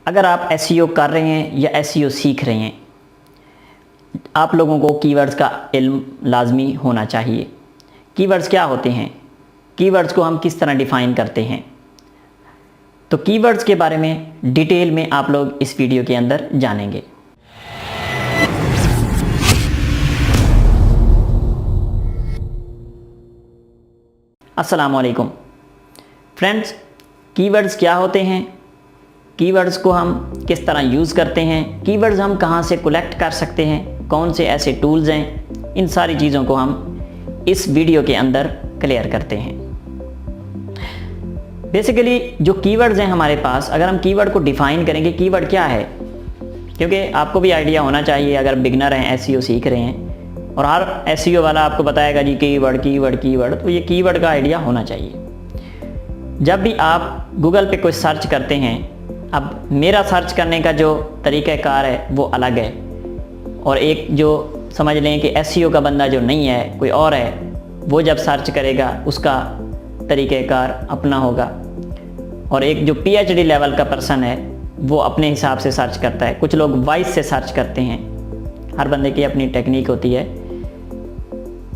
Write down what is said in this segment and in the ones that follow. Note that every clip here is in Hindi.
अगर आप एसईओ कर रहे हैं या एसईओ सीख रहे हैं, आप लोगों को कीवर्ड्स का इल्म लाजमी होना चाहिए। कीवर्ड्स क्या होते हैं, कीवर्ड्स को हम किस तरह डिफ़ाइन करते हैं, तो कीवर्ड्स के बारे में डिटेल में आप लोग इस वीडियो के अंदर जानेंगे। अस्सलाम वालेकुम फ्रेंड्स, कीवर्ड्स क्या होते हैं, कीवर्ड्स को हम किस तरह यूज़ करते हैं, कीवर्ड्स हम कहाँ से कलेक्ट कर सकते हैं, कौन से ऐसे टूल्स हैं, इन सारी चीज़ों को हम इस वीडियो के अंदर क्लियर करते हैं। बेसिकली जो कीवर्ड्स हैं हमारे पास, अगर हम कीवर्ड को डिफ़ाइन करेंगे कीवर्ड क्या है, क्योंकि आपको भी आइडिया होना चाहिए अगर बिगनर हैं, एसईओ सीख रहे हैं और हर एसईओ वाला आपको बताएगा जी कीवर्ड कीवर्ड कीवर्ड, तो ये कीवर्ड का आइडिया होना चाहिए। जब भी आप गूगल पे कोई सर्च करते हैं, अब मेरा सर्च करने का जो तरीक़ाकार है वो अलग है, और एक जो समझ लें कि एसईओ का बंदा जो नहीं है, कोई और है, वो जब सर्च करेगा उसका तरीक़ाकार अपना होगा, और एक जो पीएचडी लेवल का पर्सन है वो अपने हिसाब से सर्च करता है। कुछ लोग वॉइस से सर्च करते हैं, हर बंदे की अपनी टेक्निक होती है।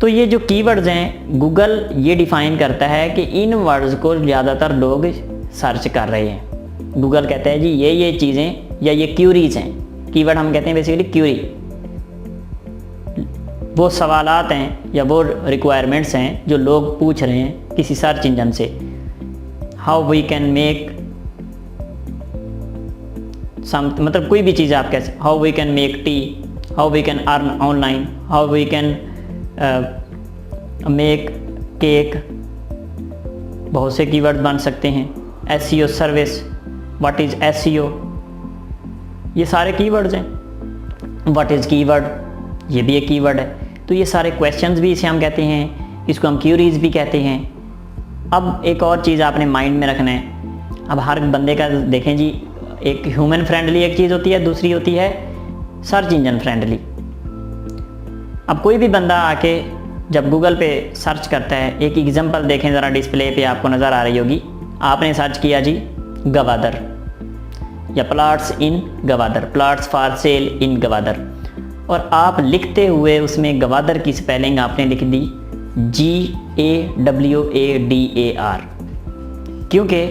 तो ये जो कीवर्ड्स हैं, गूगल ये डिफ़ाइन करता है कि इन वर्ड्स को ज़्यादातर लोग सर्च कर रहे हैं। गूगल कहता है जी ये चीज़ें या ये क्यूरीज हैं, कीवर्ड हम कहते हैं बेसिकली क्यूरी, वो सवालात हैं या वो रिक्वायरमेंट्स हैं जो लोग पूछ रहे हैं किसी सर्च इंजन से। How we can make some, मतलब कोई भी चीज़ आप कैसे, how we can make tea, how we can earn online, how we can make cake, बहुत से कीवर्ड बन सकते हैं। SEO service, what is SEO, ये सारे कीवर्ड्स हैं। व्हाट इज़ कीवर्ड, ये भी एक कीवर्ड है। तो ये सारे क्वेश्चंस भी इसे हम कहते हैं, इसको हम क्यूरीज भी कहते हैं। अब एक और चीज़ आपने माइंड में रखना है, अब हर बंदे का देखें जी, एक ह्यूमन फ्रेंडली एक चीज़ होती है, दूसरी होती है सर्च इंजन फ्रेंडली। अब कोई भी बंदा आके जब गूगल पे सर्च करता है, एक एग्जांपल देखें ज़रा, डिस्प्ले पे आपको नज़र आ रही होगी, आपने सर्च किया जी गवादर या plots in Gwadar, plots for sale in Gwadar, और आप लिखते हुए उसमें गवादर की स्पेलिंग आपने लिख दी GAWADAR, क्योंकि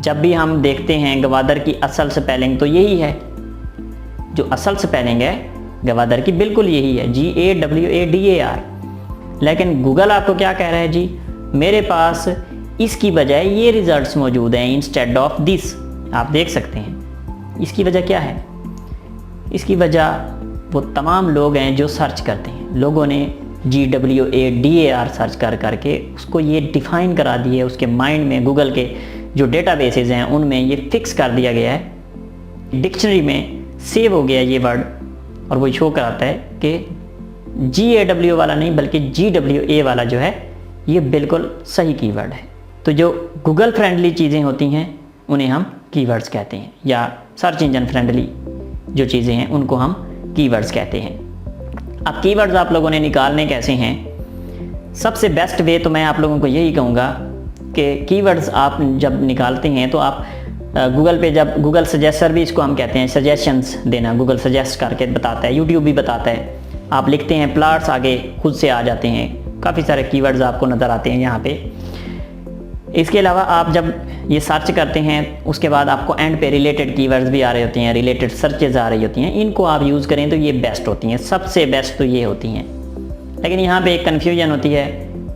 जब भी हम देखते हैं गवादर की असल स्पेलिंग तो यही है, जो असल स्पेलिंग है गवादर की बिल्कुल यही है, GAWADAR। लेकिन गूगल आपको क्या कह रहा है जी, मेरे पास इसकी बजाय ये रिजल्ट्स मौजूद हैं इंस्टेड ऑफ दिस। आप देख सकते हैं इसकी वजह क्या है, इसकी वजह वो तमाम लोग हैं जो सर्च करते हैं, लोगों ने GWADAR सर्च कर करके उसको ये डिफ़ाइन करा दिए, उसके माइंड में गूगल के जो डेटाबेसेस हैं उनमें ये फिक्स कर दिया गया है, डिक्शनरी में सेव हो गया ये वर्ड, और वो शो कराता है कि GAW वाला नहीं बल्कि GWA वाला जो है ये बिल्कुल सही कीवर्ड है। तो जो गूगल फ्रेंडली चीज़ें होती हैं उन्हें हम कीवर्ड्स कहते हैं, या सर्च इंजन फ्रेंडली जो चीज़ें हैं उनको हम कीवर्ड्स कहते हैं। अब कीवर्ड्स आप लोगों ने निकालने कैसे हैं, सबसे बेस्ट वे तो मैं आप लोगों को यही कहूँगा कि कीवर्ड्स आप जब निकालते हैं तो आप गूगल पे, जब गूगल सजेस्टर भी इसको हम कहते हैं, सजेशंस देना, गूगल सजेस्ट करके बताता है, यूट्यूब भी बताता है, आप लिखते हैं प्लाट्स, आगे खुद से आ जाते हैं, काफ़ी सारे कीवर्ड्स आपको नज़र आते हैं यहाँ पे। इसके अलावा आप जब ये सर्च करते हैं उसके बाद आपको एंड पे रिलेटेड कीवर्ड्स भी आ रहे होती हैं, रिलेटेड सर्चेज आ रही होती हैं, इनको आप यूज़ करें तो ये बेस्ट होती हैं, सबसे बेस्ट तो ये होती हैं। लेकिन यहाँ पे एक कन्फ्यूजन होती है,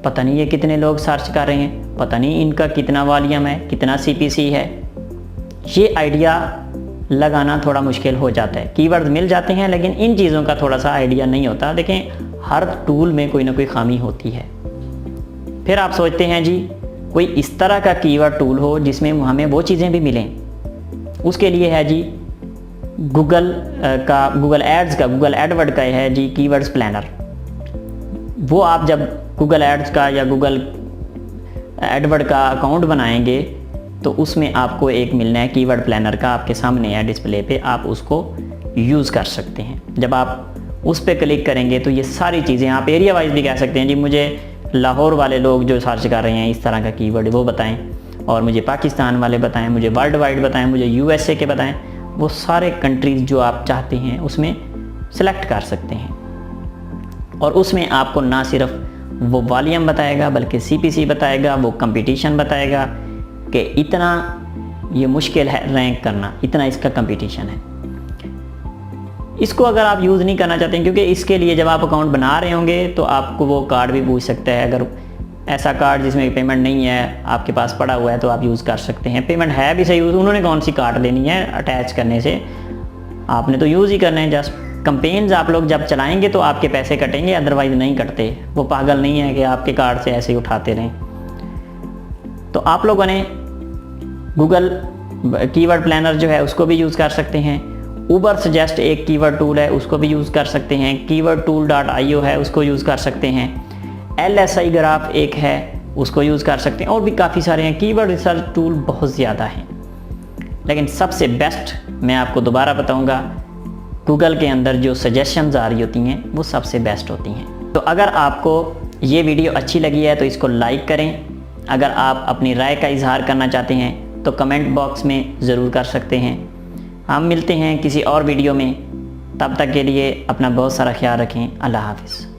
पता नहीं ये कितने लोग सर्च कर रहे हैं, पता नहीं इनका कितना वॉल्यूम है, कितना CPC है, ये आइडिया लगाना थोड़ा मुश्किल हो जाता है। कीवर्ड्स मिल जाते हैं लेकिन इन चीज़ों का थोड़ा सा आइडिया नहीं होता। देखें हर टूल में कोई ना कोई खामी होती है। फिर आप सोचते हैं जी कोई इस तरह का कीवर्ड टूल हो जिसमें हमें वो चीज़ें भी मिलें, उसके लिए है जी गूगल का, गूगल एड्स का, गूगल एडवर्ड का है जी कीवर्ड्स प्लानर। वो आप जब गूगल एड्स का या गूगल एडवर्ड का अकाउंट बनाएंगे तो उसमें आपको एक मिलना है कीवर्ड प्लानर का, आपके सामने है डिस्प्ले पे, आप उसको यूज़ कर सकते हैं। जब आप उस पर क्लिक करेंगे तो ये सारी चीज़ें, आप एरिया वाइज भी कह सकते हैं जी मुझे लाहौर वाले लोग जो सर्च कर रहे हैं इस तरह का कीवर्ड वो बताएं, और मुझे पाकिस्तान वाले बताएं, मुझे वर्ल्ड वाइड बताएं, मुझे USA के बताएं। वो सारे कंट्रीज़ जो आप चाहते हैं उसमें सेलेक्ट कर सकते हैं। और उसमें आपको ना सिर्फ वो वॉल्यूम बताएगा बल्कि CPC बताएगा, वो कंपटीशन बताएगा कि इतना ये मुश्किल है रैंक करना, इतना इसका कंपटीशन है। इसको अगर आप यूज़ नहीं करना चाहते हैं, क्योंकि इसके लिए जब आप अकाउंट बना रहे होंगे तो आपको वो कार्ड भी पूछ सकता है। अगर ऐसा कार्ड जिसमें पेमेंट नहीं है आपके पास पड़ा हुआ है तो आप यूज़ कर सकते हैं। पेमेंट है भी सही, उन्होंने कौन सी कार्ड लेनी है अटैच करने से, आपने तो यूज़ ही करना है। जस्ट कंपेन्स आप लोग जब चलाएंगे तो आपके पैसे कटेंगे, अदरवाइज़ नहीं कटते। वो पागल नहीं है कि आपके कार्ड से ऐसे ही उठाते रहें। तो आप लोगों ने गूगल कीवर्ड प्लानर जो है उसको भी यूज़ कर सकते हैं। उबर सजेस्ट एक कीवर्ड टूल है, उसको भी यूज़ कर सकते हैं। keywordtool.io है, उसको यूज़ कर सकते हैं। LSI ग्राफ एक है, उसको यूज़ कर सकते हैं। और भी काफ़ी सारे हैं, कीवर्ड रिसर्च टूल बहुत ज़्यादा हैं। लेकिन सबसे बेस्ट मैं आपको दोबारा बताऊंगा, गूगल के अंदर जो सजेशंस आ रही होती हैं वो सबसे बेस्ट होती हैं। तो अगर आपको ये वीडियो अच्छी लगी है तो इसको लाइक करें। अगर आप अपनी राय का इजहार करना चाहते हैं तो कमेंट बॉक्स में ज़रूर कर सकते हैं। हम मिलते हैं किसी और वीडियो में, तब तक के लिए अपना बहुत सारा ख्याल रखें। अल्लाह हाफ़िज़।